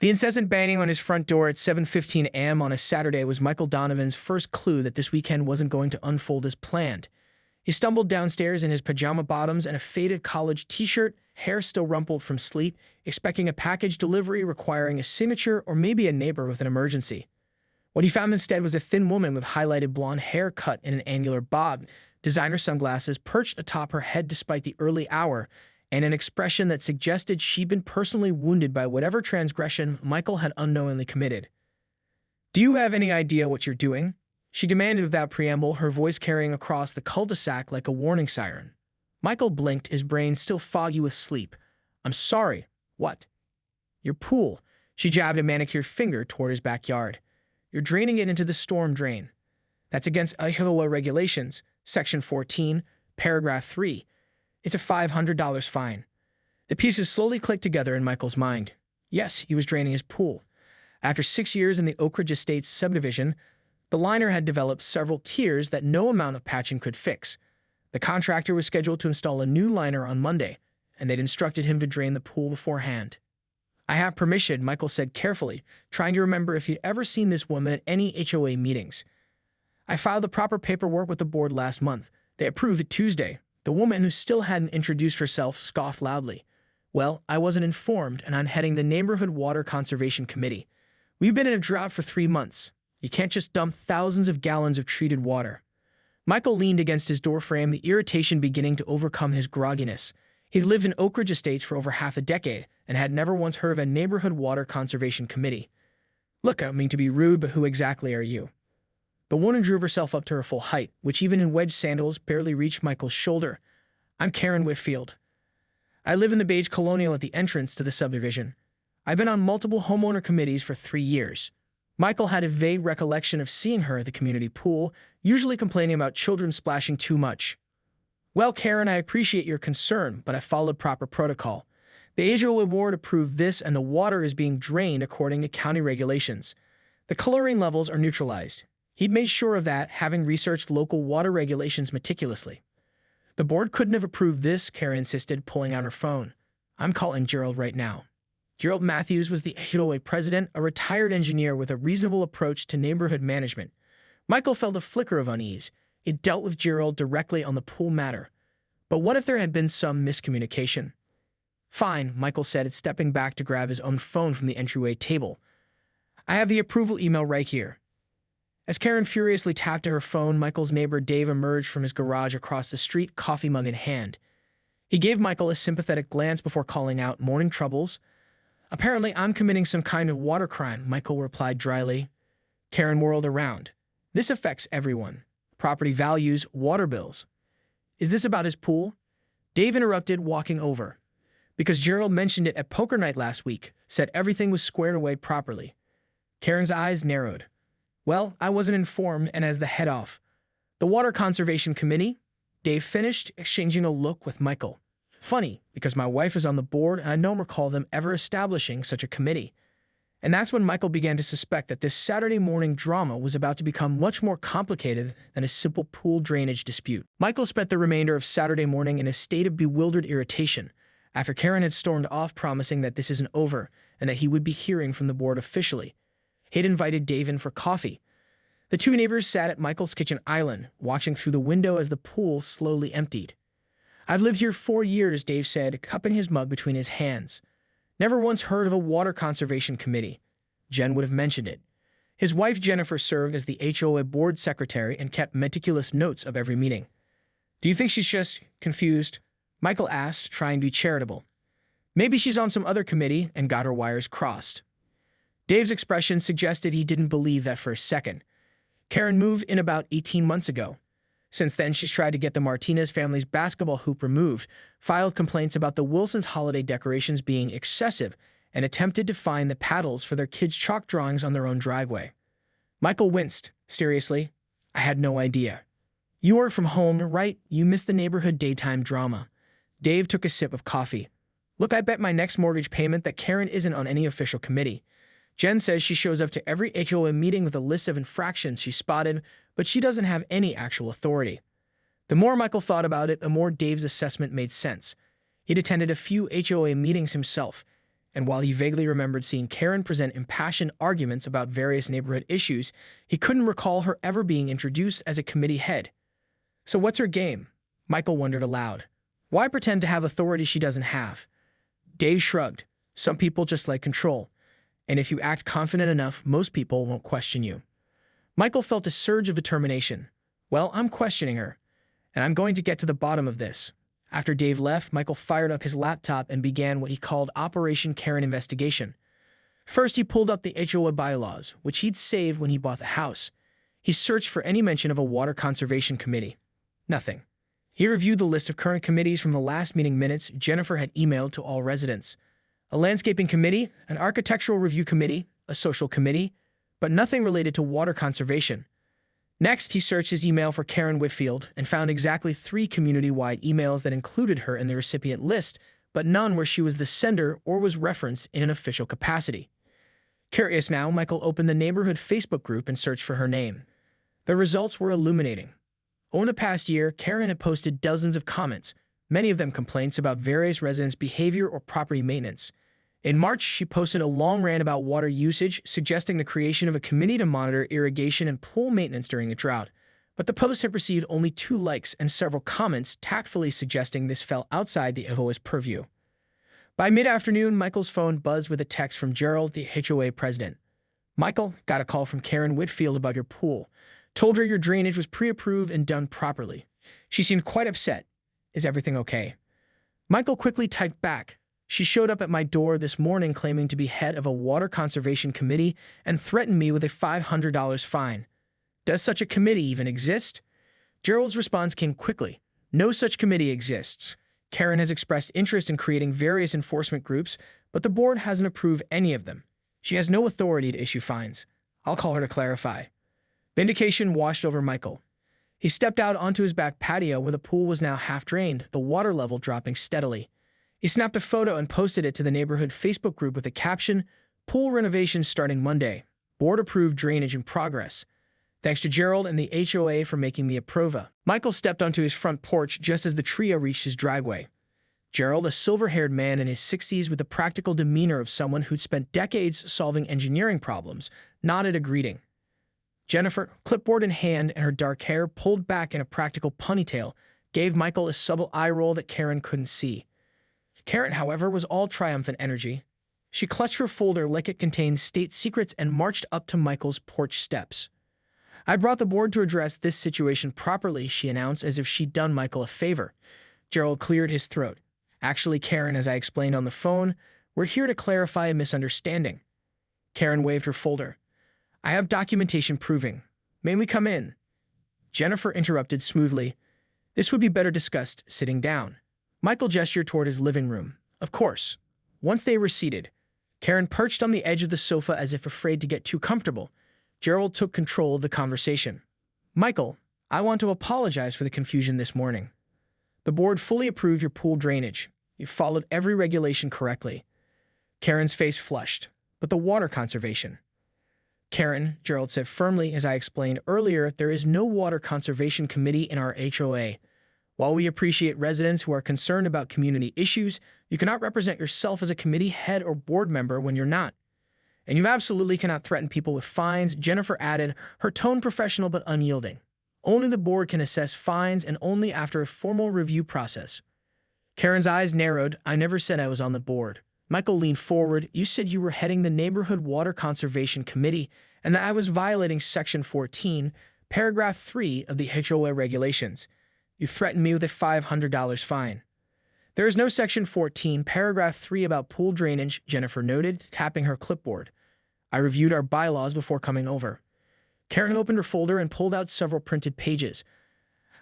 The incessant banging on his front door at 7:15 a.m. on a Saturday was Michael Donovan's first clue that this weekend wasn't going to unfold as planned. He stumbled downstairs in his pajama bottoms and a faded college t-shirt, hair still rumpled from sleep, expecting a package delivery requiring a signature or maybe a neighbor with an emergency. What he found instead was a thin woman with highlighted blonde hair cut in an angular bob, designer sunglasses perched atop her head despite the early hour, and an expression that suggested she'd been personally wounded by whatever transgression Michael had unknowingly committed. "Do you have any idea what you're doing?" she demanded without preamble, her voice carrying across the cul-de-sac like a warning siren. Michael blinked, his brain still foggy with sleep. "I'm sorry." "What?" "Your pool." She jabbed a manicured finger toward his backyard. "You're draining it into the storm drain. That's against HOA regulations, Section 14, Paragraph 3. It's a $500 fine." The pieces slowly clicked together in Michael's mind. Yes, he was draining his pool. After 6 years in the Oak Ridge Estates subdivision, the liner had developed several tiers that no amount of patching could fix. The contractor was scheduled to install a new liner on Monday, and they'd instructed him to drain the pool beforehand. "I have permission," Michael said carefully, trying to remember if he'd ever seen this woman at any HOA meetings. "I filed the proper paperwork with the board last month. They approved it Tuesday." The woman, who still hadn't introduced herself, scoffed loudly. "Well, I wasn't informed, and I'm heading the Neighborhood Water Conservation Committee. We've been in a drought for 3 months. You can't just dump thousands of gallons of treated water." Michael leaned against his doorframe, the irritation beginning to overcome his grogginess. He'd lived in Oak Ridge Estates for over half a decade and had never once heard of a Neighborhood Water Conservation Committee. "Look, I don't mean to be rude, but who exactly are you?" The woman drew herself up to her full height, which even in wedge sandals barely reached Michael's shoulder. "I'm Karen Whitfield. I live in the beige colonial at the entrance to the subdivision. I've been on multiple homeowner committees for 3 years." Michael had a vague recollection of seeing her at the community pool, usually complaining about children splashing too much. "Well, Karen, I appreciate your concern, but I followed proper protocol. The HOA board approved this, and the water is being drained according to county regulations. The chlorine levels are neutralized." He'd made sure of that, having researched local water regulations meticulously. "The board couldn't have approved this," Karen insisted, pulling out her phone. "I'm calling Gerald right now." Gerald Matthews was the HOA president, a retired engineer with a reasonable approach to neighborhood management. Michael felt a flicker of unease. It dealt with Gerald directly on the pool matter. But what if there had been some miscommunication? "Fine," Michael said, stepping back to grab his own phone from the entryway table. "I have the approval email right here." As Karen furiously tapped to her phone, Michael's neighbor Dave emerged from his garage across the street, coffee mug in hand. He gave Michael a sympathetic glance before calling out, "Morning troubles?" "Apparently I'm committing some kind of water crime," Michael replied dryly. Karen whirled around. "This affects everyone. Property values, water bills." "Is this about his pool?" Dave interrupted, walking over. "Because Gerald mentioned it at poker night last week, said everything was squared away properly." Karen's eyes narrowed. "Well, I wasn't informed, and as the head of the Water Conservation Committee," Dave finished, exchanging a look with Michael. "Funny, because my wife is on the board, and I don't recall them ever establishing such a committee." And that's when Michael began to suspect that this Saturday morning drama was about to become much more complicated than a simple pool drainage dispute. Michael spent the remainder of Saturday morning in a state of bewildered irritation, after Karen had stormed off promising that this isn't over and that he would be hearing from the board officially. He'd invited Dave in for coffee. The two neighbors sat at Michael's kitchen island, watching through the window as the pool slowly emptied. "I've lived here 4 years," Dave said, cupping his mug between his hands. "Never once heard of a water conservation committee." Jen would have mentioned it. His wife Jennifer served as the HOA board secretary and kept meticulous notes of every meeting. "Do you think she's just confused?" Michael asked, trying to be charitable. "Maybe she's on some other committee and got her wires crossed." Dave's expression suggested he didn't believe that for a second. Karen moved in about 18 months ago. Since then, she's tried to get the Martinez family's basketball hoop removed, filed complaints about the Wilsons' holiday decorations being excessive, and attempted to find the paddles for their kids' chalk drawings on their own driveway. Michael winced. "Seriously? I had no idea." "You work from home, right? You missed the neighborhood daytime drama." Dave took a sip of coffee. "Look, I bet my next mortgage payment that Karen isn't on any official committee. Jen says she shows up to every HOA meeting with a list of infractions she spotted, but she doesn't have any actual authority." The more Michael thought about it, the more Dave's assessment made sense. He'd attended a few HOA meetings himself, And while he vaguely remembered seeing Karen present impassioned arguments about various neighborhood issues, he couldn't recall her ever being introduced as a committee head. So what's her game? Michael wondered aloud. Why pretend to have authority she doesn't have? Dave shrugged. Some people just like control. And if you act confident enough, most people won't question you. Michael felt a surge of determination. Well, I'm questioning her, and I'm going to get to the bottom of this. After Dave left, Michael fired up his laptop and began what he called Operation Karen Investigation. First, he pulled up the HOA bylaws, which he'd saved when he bought the house. He searched for any mention of a water conservation committee. Nothing. He reviewed the list of current committees from the last meeting minutes Jennifer had emailed to all residents. A landscaping committee, an architectural review committee, a social committee, but nothing related to water conservation. Next, he searched his email for Karen Whitfield and found exactly 3 community-wide emails that included her in the recipient list, but none where she was the sender or was referenced in an official capacity. Curious now, Michael opened the neighborhood Facebook group and searched for her name. The results were illuminating. Over the past year, Karen had posted dozens of comments, many of them complaints about various residents' behavior or property maintenance. In March, she posted a long rant about water usage, suggesting the creation of a committee to monitor irrigation and pool maintenance during the drought. But the post had received only 2 likes and several comments, tactfully suggesting this fell outside the HOA's purview. By mid-afternoon, Michael's phone buzzed with a text from Gerald, the HOA president. Michael, got a call from Karen Whitfield about your pool. Told her your drainage was pre-approved and done properly. She seemed quite upset. Is everything okay? Michael quickly typed back. She showed up at my door this morning claiming to be head of a water conservation committee and threatened me with a $500 fine. Does such a committee even exist? Gerald's response came quickly. No such committee exists. Karen has expressed interest in creating various enforcement groups, but the board hasn't approved any of them. She has no authority to issue fines. I'll call her to clarify. Vindication washed over Michael. He stepped out onto his back patio where the pool was now half drained, the water level dropping steadily. He snapped a photo and posted it to the neighborhood Facebook group with the caption, "Pool renovations starting Monday. Board-approved drainage in progress. Thanks to Gerald and the HOA for making the approva." Michael stepped onto his front porch just as the trio reached his driveway. Gerald, a silver-haired man in his 60s with the practical demeanor of someone who'd spent decades solving engineering problems, nodded a greeting. Jennifer, clipboard in hand and her dark hair pulled back in a practical ponytail, gave Michael a subtle eye roll that Karen couldn't see. Karen, however, was all triumphant energy. She clutched her folder like it contained state secrets and marched up to Michael's porch steps. I brought the board to address this situation properly, she announced as if she'd done Michael a favor. Gerald cleared his throat. Actually, Karen, as I explained on the phone, we're here to clarify a misunderstanding. Karen waved her folder. I have documentation proving. May we come in? Jennifer interrupted smoothly. This would be better discussed sitting down. Michael gestured toward his living room. Of course. Once they were seated, Karen perched on the edge of the sofa as if afraid to get too comfortable. Gerald took control of the conversation. Michael, I want to apologize for the confusion this morning. The board fully approved your pool drainage. You followed every regulation correctly. Karen's face flushed. But the water conservation. Karen, Gerald said firmly, as I explained earlier, there is no water conservation committee in our HOA. While we appreciate residents who are concerned about community issues, you cannot represent yourself as a committee head or board member when you're not. And you absolutely cannot threaten people with fines, Jennifer added, her tone professional but unyielding. Only the board can assess fines and only after a formal review process. Karen's eyes narrowed. I never said I was on the board. Michael leaned forward. You said you were heading the Neighborhood Water Conservation Committee and that I was violating Section 14, Paragraph 3 of the HOA regulations. You threatened me with a $500 fine. There is no Section 14, Paragraph 3 about pool drainage, Jennifer noted, tapping her clipboard. I reviewed our bylaws before coming over. Karen opened her folder and pulled out several printed pages.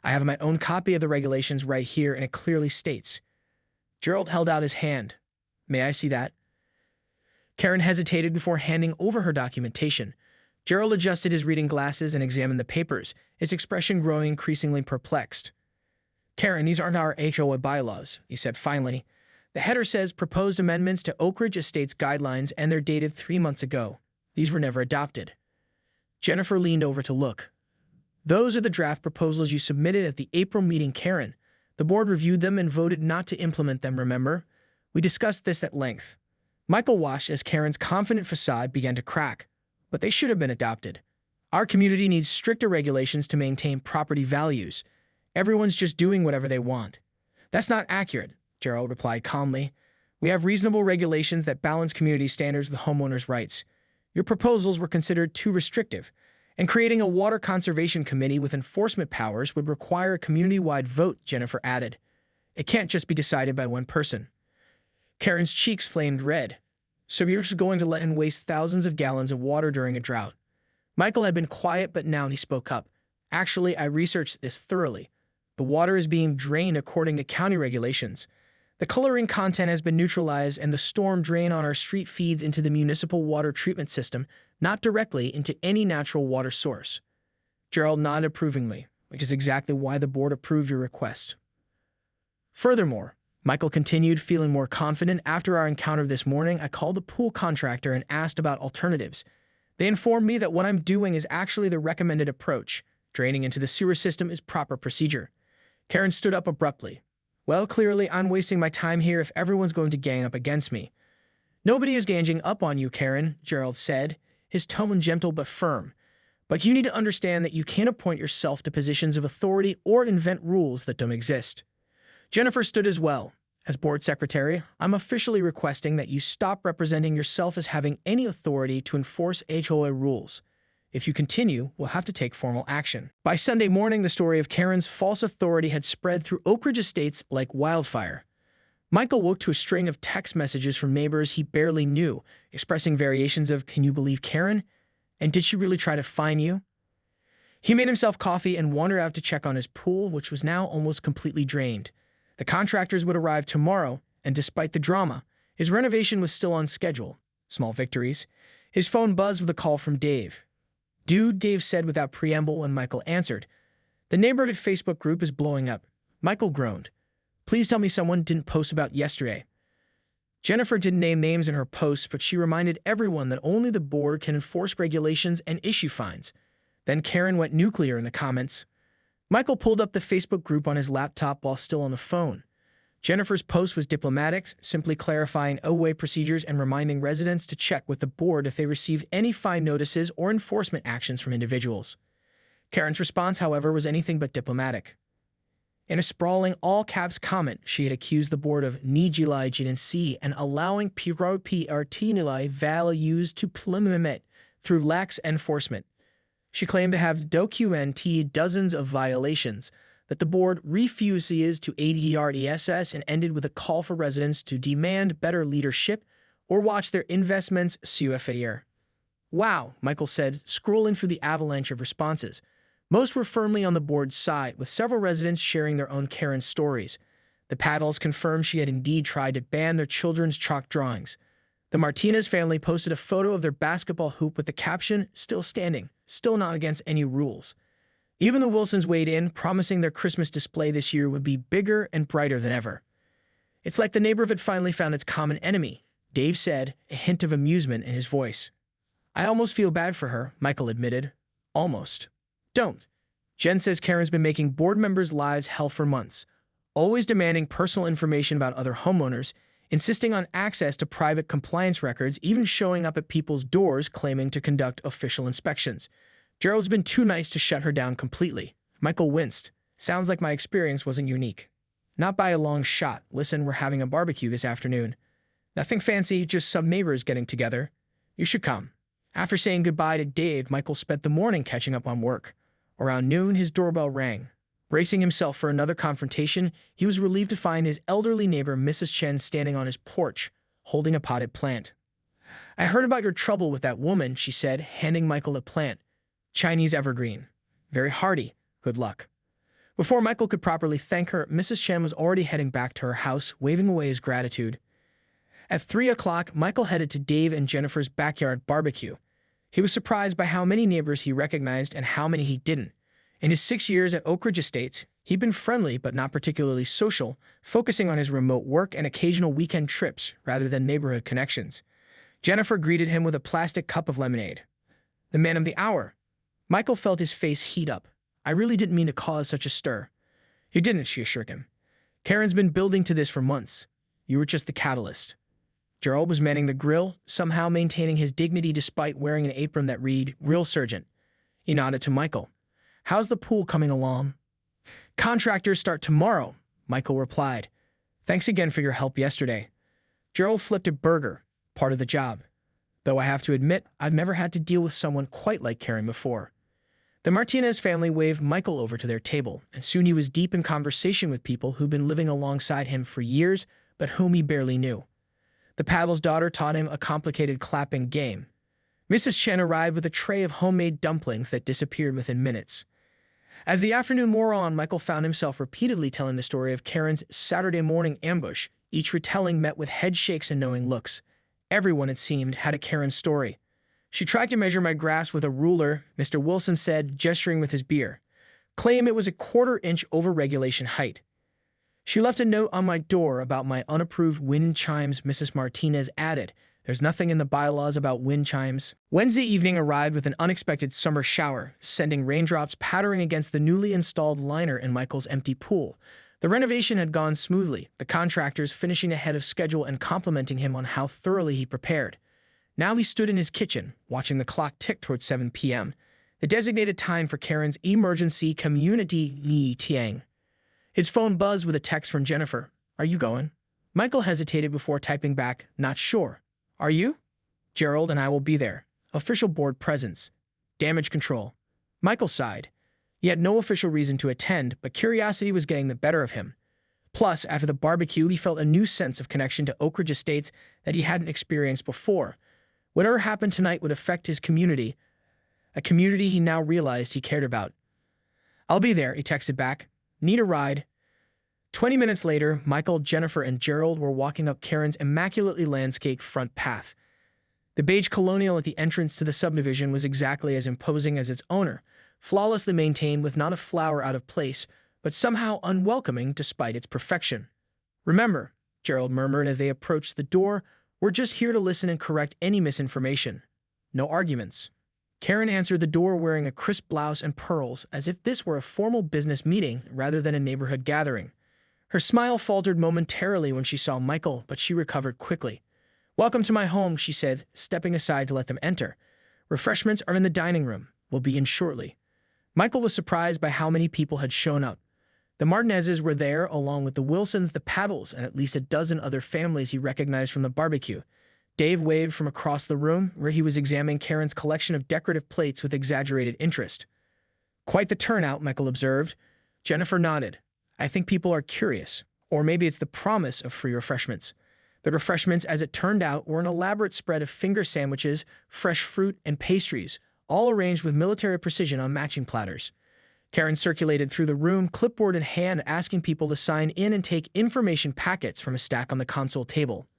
I have my own copy of the regulations right here, and it clearly states. Gerald held out his hand. May I see that? Karen hesitated before handing over her documentation. Gerald adjusted his reading glasses and examined the papers, his expression growing increasingly perplexed. Karen, these aren't our HOA bylaws, he said finally. The header says proposed amendments to Oak Ridge Estates guidelines, and they're dated 3 months ago. These were never adopted. Jennifer leaned over to look. Those are the draft proposals you submitted at the April meeting, Karen. The board reviewed them and voted not to implement them, remember? We discussed this at length. Michael watched as Karen's confident facade began to crack, but they should have been adopted. Our community needs stricter regulations to maintain property values. Everyone's just doing whatever they want. That's not accurate, Gerald replied calmly. We have reasonable regulations that balance community standards with homeowners' rights. Your proposals were considered too restrictive, and creating a water conservation committee with enforcement powers would require a community-wide vote, Jennifer added. It can't just be decided by one person. Karen's cheeks flamed red. So you're just going to let him waste thousands of gallons of water during a drought? Michael had been quiet, but now he spoke up. Actually, I researched this thoroughly. The water is being drained according to county regulations. The coloring content has been neutralized, and the storm drain on our street feeds into the municipal water treatment system, not directly into any natural water source. Gerald nodded approvingly, which is exactly why the board approved your request. Furthermore, Michael continued, feeling more confident, after our encounter this morning, I called the pool contractor and asked about alternatives. They informed me that what I'm doing is actually the recommended approach. Draining into the sewer system is proper procedure. Karen stood up abruptly. Well, clearly I'm wasting my time here if everyone's going to gang up against me. Nobody is ganging up on you, Karen, Gerald said, his tone gentle but firm. But you need to understand that you can't appoint yourself to positions of authority or invent rules that don't exist. Jennifer stood as well. As board secretary, I'm officially requesting that you stop representing yourself as having any authority to enforce HOA rules. If you continue, we'll have to take formal action. By Sunday morning, the story of Karen's false authority had spread through Oak Ridge Estates like wildfire. Michael woke to a string of text messages from neighbors he barely knew, expressing variations of, "Can you believe Karen? And did she really try to fine you?" He made himself coffee and wandered out to check on his pool, which was now almost completely drained. The contractors would arrive tomorrow, and despite the drama, his renovation was still on schedule. Small victories. His phone buzzed with a call from Dave. "Dude," Dave said without preamble when Michael answered. "The neighborhood Facebook group is blowing up." Michael groaned. "Please tell me someone didn't post about yesterday." Jennifer didn't name names in her posts, but she reminded everyone that only the board can enforce regulations and issue fines. Then Karen went nuclear in the comments. Michael pulled up the Facebook group on his laptop while still on the phone. Jennifer's post was diplomatic, simply clarifying HOA procedures and reminding residents to check with the board if they received any fine notices or enforcement actions from individuals. Karen's response, however, was anything but diplomatic. In a sprawling all-caps comment, she had accused the board of negligence and allowing property values to plummet through lax enforcement. She claimed to have documented dozens of violations, that the board refuses to address, and ended with a call for residents to demand better leadership or watch their investments suffer. "Wow," Michael said, scrolling through the avalanche of responses. Most were firmly on the board's side, with several residents sharing their own Karen stories. The Paddles confirmed she had indeed tried to ban their children's chalk drawings. The Martinez family posted a photo of their basketball hoop with the caption, "Still standing, still not against any rules." Even the Wilsons weighed in, promising their Christmas display this year would be bigger and brighter than ever. "It's like the neighborhood finally found its common enemy," Dave said, a hint of amusement in his voice. "I almost feel bad for her," Michael admitted. "Almost." "Don't." Jen says Karen's been making board members' lives hell for months, always demanding personal information about other homeowners, insisting on access to private compliance records, even showing up at people's doors claiming to conduct official inspections. Gerald's been too nice to shut her down completely. Michael winced. "Sounds like my experience wasn't unique." "Not by a long shot. Listen, we're having a barbecue this afternoon. Nothing fancy, just some neighbors getting together. You should come." After saying goodbye to Dave, Michael spent the morning catching up on work. Around noon, his doorbell rang. Bracing himself for another confrontation, he was relieved to find his elderly neighbor, Mrs. Chen, standing on his porch, holding a potted plant. "I heard about your trouble with that woman," she said, handing Michael a plant. "Chinese evergreen. Very hardy. Good luck." Before Michael could properly thank her, Mrs. Chen was already heading back to her house, waving away his gratitude. At 3 o'clock, Michael headed to Dave and Jennifer's backyard barbecue. He was surprised by how many neighbors he recognized and how many he didn't. In his 6 years at Oak Ridge Estates, he'd been friendly but not particularly social, focusing on his remote work and occasional weekend trips rather than neighborhood connections. Jennifer greeted him with a plastic cup of lemonade. "The man of the hour." Michael felt his face heat up. "I really didn't mean to cause such a stir." "You didn't," she assured him. "Karen's been building to this for months. You were just the catalyst." Gerald was manning the grill, somehow maintaining his dignity despite wearing an apron that read, "Grill Sergeant." He nodded to Michael. "How's the pool coming along?" "Contractors start tomorrow," Michael replied. "Thanks again for your help yesterday." Gerald flipped a burger, part of the job. Though I have to admit, I've never had to deal with someone quite like Karen before. The Martinez family waved Michael over to their table, and soon he was deep in conversation with people who'd been living alongside him for years, but whom he barely knew. The paddle's daughter taught him a complicated clapping game. Mrs. Chen arrived with a tray of homemade dumplings that disappeared within minutes. As the afternoon wore on, Michael found himself repeatedly telling the story of Karen's Saturday morning ambush, each retelling met with head shakes and knowing looks. Everyone, it seemed, had a Karen story. "She tried to measure my grass with a ruler," Mr. Wilson said, gesturing with his beer. "Claim it was a quarter-inch over regulation height. She left a note on my door about my unapproved wind chimes," Mrs. Martinez added. "There's nothing in the bylaws about wind chimes." Wednesday evening arrived with an unexpected summer shower, sending raindrops pattering against the newly installed liner in Michael's empty pool. The renovation had gone smoothly, the contractors finishing ahead of schedule and complimenting him on how thoroughly he prepared. Now he stood in his kitchen, watching the clock tick towards 7 p.m., the designated time for Karen's emergency community meeting. His phone buzzed with a text from Jennifer. "Are you going?" Michael hesitated before typing back, "Not sure." "Are you?" "Gerald and I will be there. Official board presence. Damage control." Michael sighed. He had no official reason to attend, but curiosity was getting the better of him. Plus, after the barbecue, he felt a new sense of connection to Oak Ridge Estates that he hadn't experienced before. Whatever happened tonight would affect his community, a community he now realized he cared about. "I'll be there," he texted back. "Need a ride?" 20 minutes later, Michael, Jennifer, and Gerald were walking up Karen's immaculately landscaped front path. The beige colonial at the entrance to the subdivision was exactly as imposing as its owner, flawlessly maintained with not a flower out of place, but somehow unwelcoming despite its perfection. "Remember," Gerald murmured as they approached the door, "we're just here to listen and correct any misinformation. No arguments." Karen answered the door wearing a crisp blouse and pearls, as if this were a formal business meeting rather than a neighborhood gathering. Her smile faltered momentarily when she saw Michael, but she recovered quickly. "Welcome to my home," she said, stepping aside to let them enter. "Refreshments are in the dining room. We'll be in shortly." Michael was surprised by how many people had shown up. The Martinezes were there, along with the Wilsons, the Paddles, and at least a dozen other families he recognized from the barbecue. Dave waved from across the room, where he was examining Karen's collection of decorative plates with exaggerated interest. "Quite the turnout," Michael observed. Jennifer nodded. "I think people are curious. Or maybe it's the promise of free refreshments." The refreshments, as it turned out, were an elaborate spread of finger sandwiches, fresh fruit, and pastries, all arranged with military precision on matching platters. Karen circulated through the room, clipboard in hand, asking people to sign in and take information packets from a stack on the console table.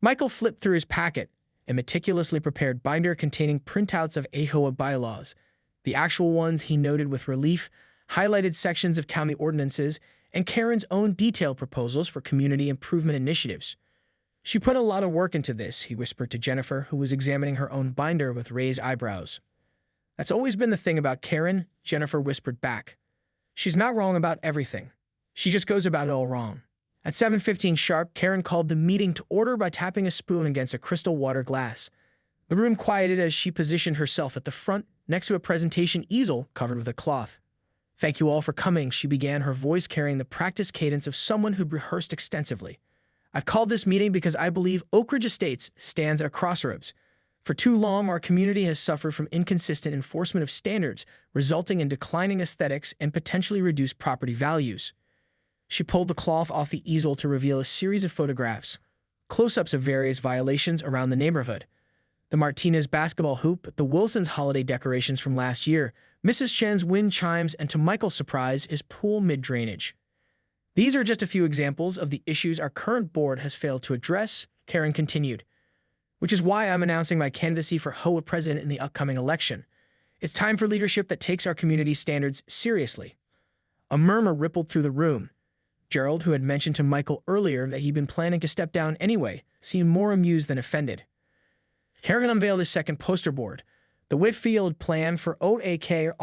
Michael flipped through his packet, a meticulously prepared binder containing printouts of HOA bylaws. The actual ones, he noted with relief, highlighted sections of county ordinances and Karen's own detailed proposals for community improvement initiatives. "She put a lot of work into this," he whispered to Jennifer, who was examining her own binder with raised eyebrows. "That's always been the thing about Karen," Jennifer whispered back. "She's not wrong about everything. She just goes about it all wrong." At 7:15 sharp, Karen called the meeting to order by tapping a spoon against a crystal water glass. The room quieted as she positioned herself at the front, next to a presentation easel covered with a cloth. "Thank you all for coming," she began, her voice carrying the practiced cadence of someone who'd rehearsed extensively. "I've called this meeting because I believe Oak Ridge Estates stands at a crossroads. For too long, our community has suffered from inconsistent enforcement of standards, resulting in declining aesthetics and potentially reduced property values." She pulled the cloth off the easel to reveal a series of photographs, close-ups of various violations around the neighborhood. The Martinez basketball hoop, the Wilsons' holiday decorations from last year, Mrs. Chen's wind chimes, and to Michael's surprise, his pool mid-drainage. "These are just a few examples of the issues our current board has failed to address," Karen continued. "Which is why I'm announcing my candidacy for HOA president in the upcoming election. It's time for leadership that takes our community's standards seriously." A murmur rippled through the room. Gerald, who had mentioned to Michael earlier that he'd been planning to step down anyway, seemed more amused than offended. Karen unveiled his second poster board, the Whitfield Plan for OAK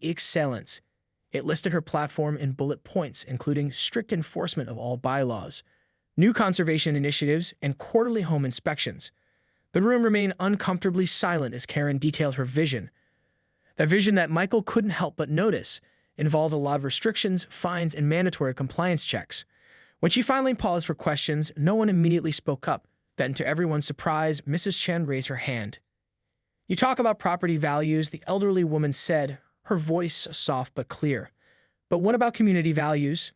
Excellence. It listed her platform in bullet points, including strict enforcement of all bylaws, new conservation initiatives, and quarterly home inspections. The room remained uncomfortably silent as Karen detailed her vision. That vision that Michael couldn't help but notice involved a lot of restrictions, fines, and mandatory compliance checks. When she finally paused for questions, no one immediately spoke up. Then, to everyone's surprise, Mrs. Chen raised her hand. "You talk about property values," the elderly woman said, her voice soft but clear. "But what about community values?